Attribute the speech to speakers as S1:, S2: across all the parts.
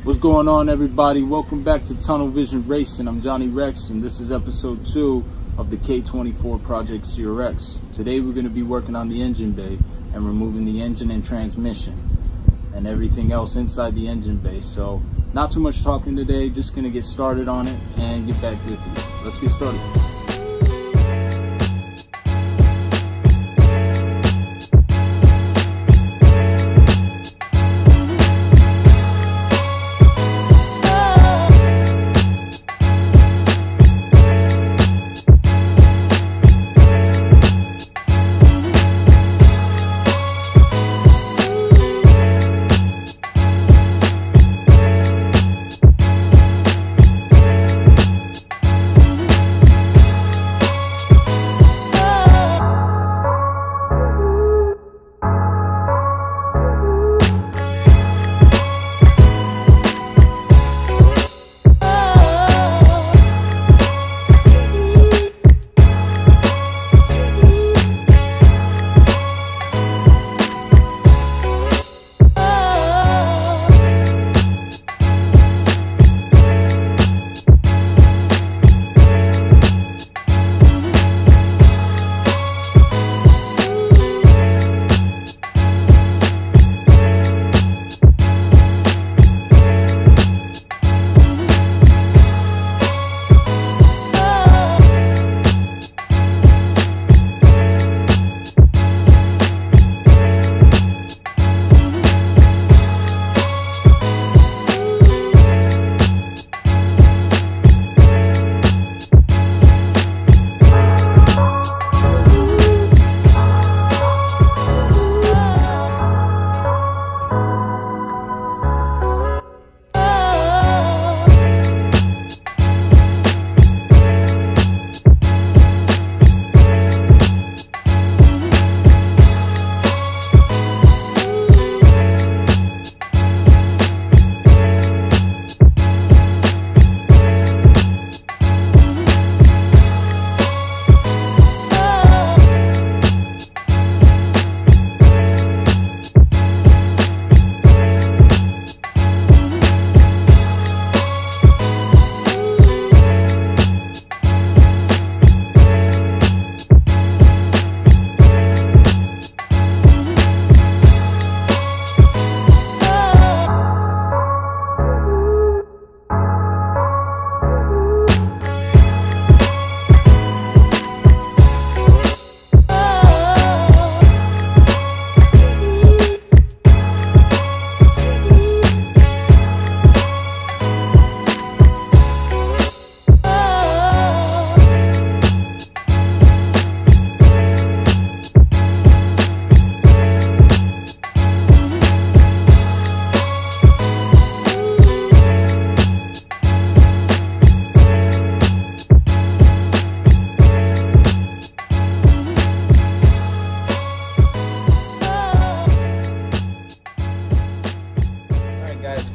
S1: What's going on, everybody? Welcome back to Tunnel Vision Racing. I'm Johnny Rex, and this is episode 2 of the K24 Project CRX. Today we're going to be working on the engine bay and removing the engine and transmission and everything else inside the engine bay. So not too much talking today, just going to get started on it and get back with you. Let's get started.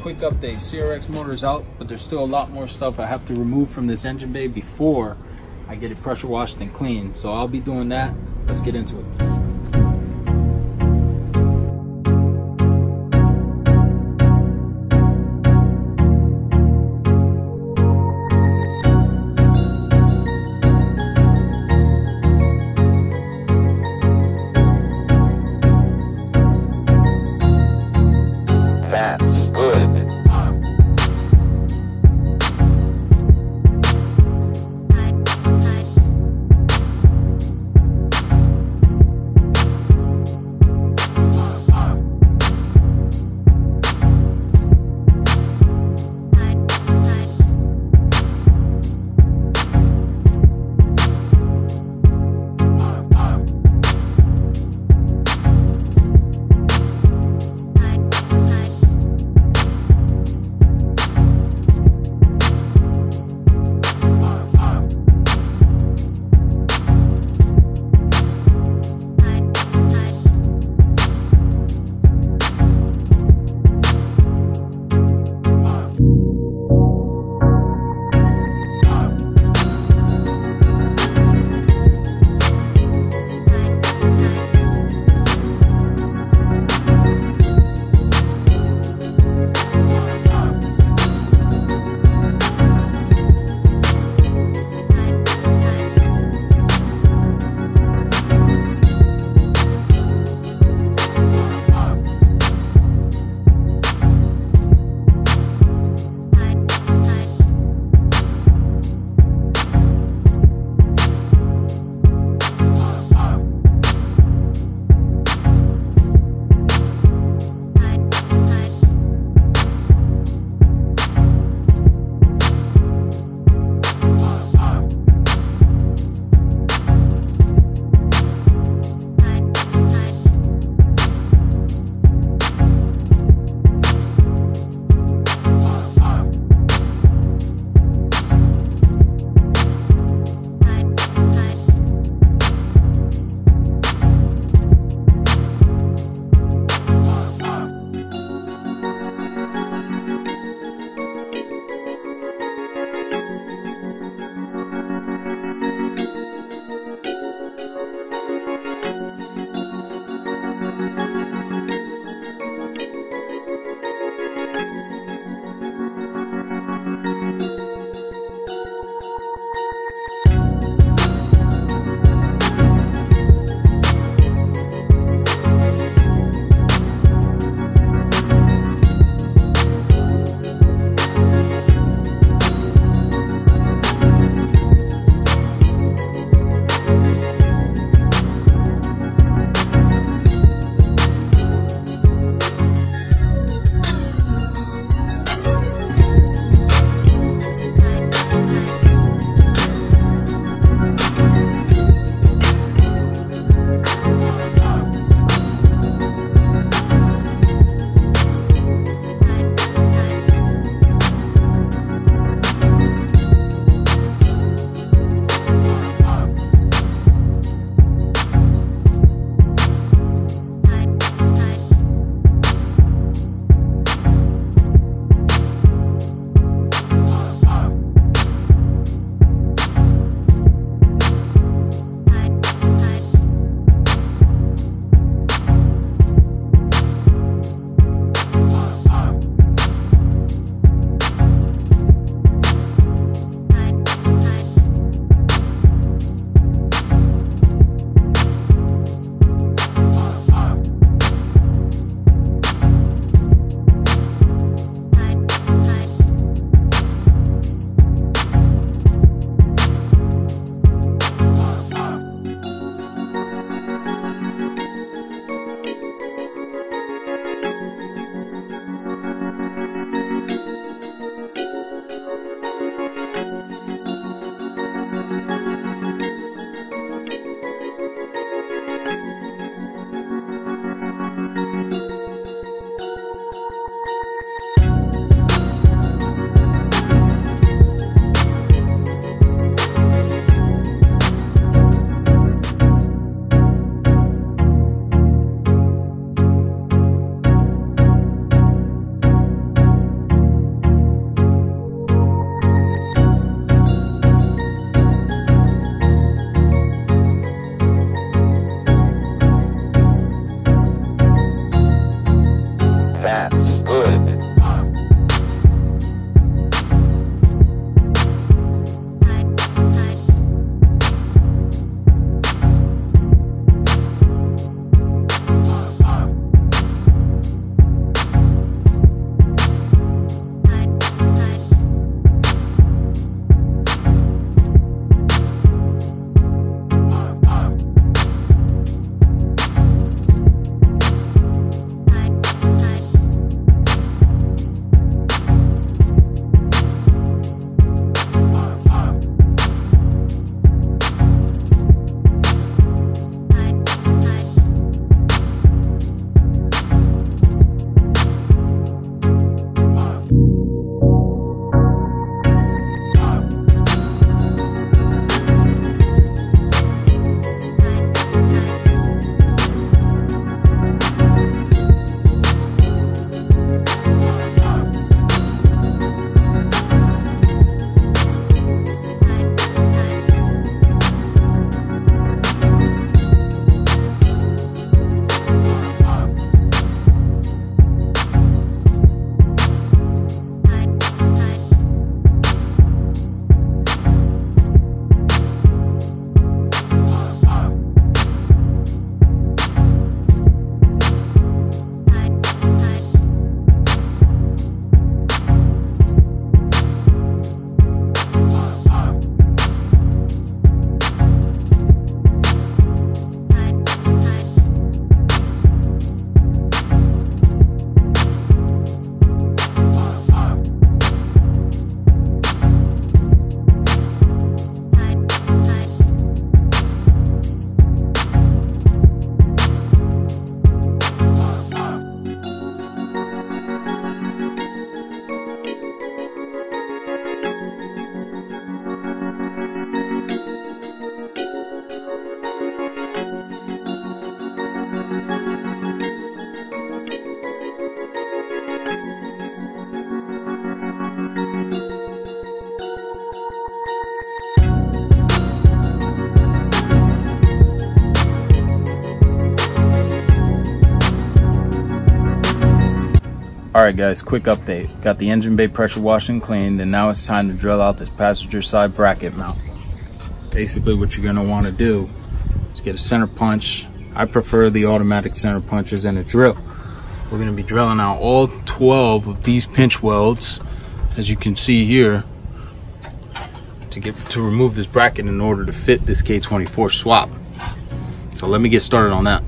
S1: Quick update, CRX motor is out, but there's still a lot more stuff I have to remove from this engine bay before I get it pressure washed and cleaned. So I'll be doing that. Let's get into it. Alright guys, quick update. Got the engine bay pressure washed and cleaned, and now it's time to drill out this passenger side bracket mount. Basically what you're going to want to do is get a center punch. I prefer the automatic center punches and a drill. We're going to be drilling out all 12 of these pinch welds, as you can see here, to remove this bracket in order to fit this K24 swap. So let me get started on that.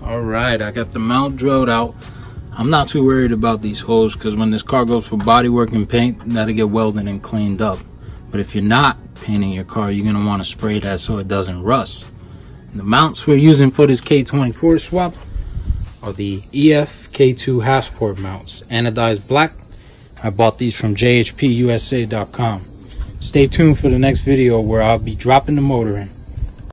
S1: Alright, I got the mount drilled out. I'm not too worried about these holes because when this car goes for body work and paint, that'll get welded and cleaned up. But if you're not painting your car, you're going to want to spray that so it doesn't rust. And the mounts we're using for this K24 swap are the EF K2 Passport mounts, anodized black. I bought these from jhpusa.com. Stay tuned for the next video where I'll be dropping the motor in.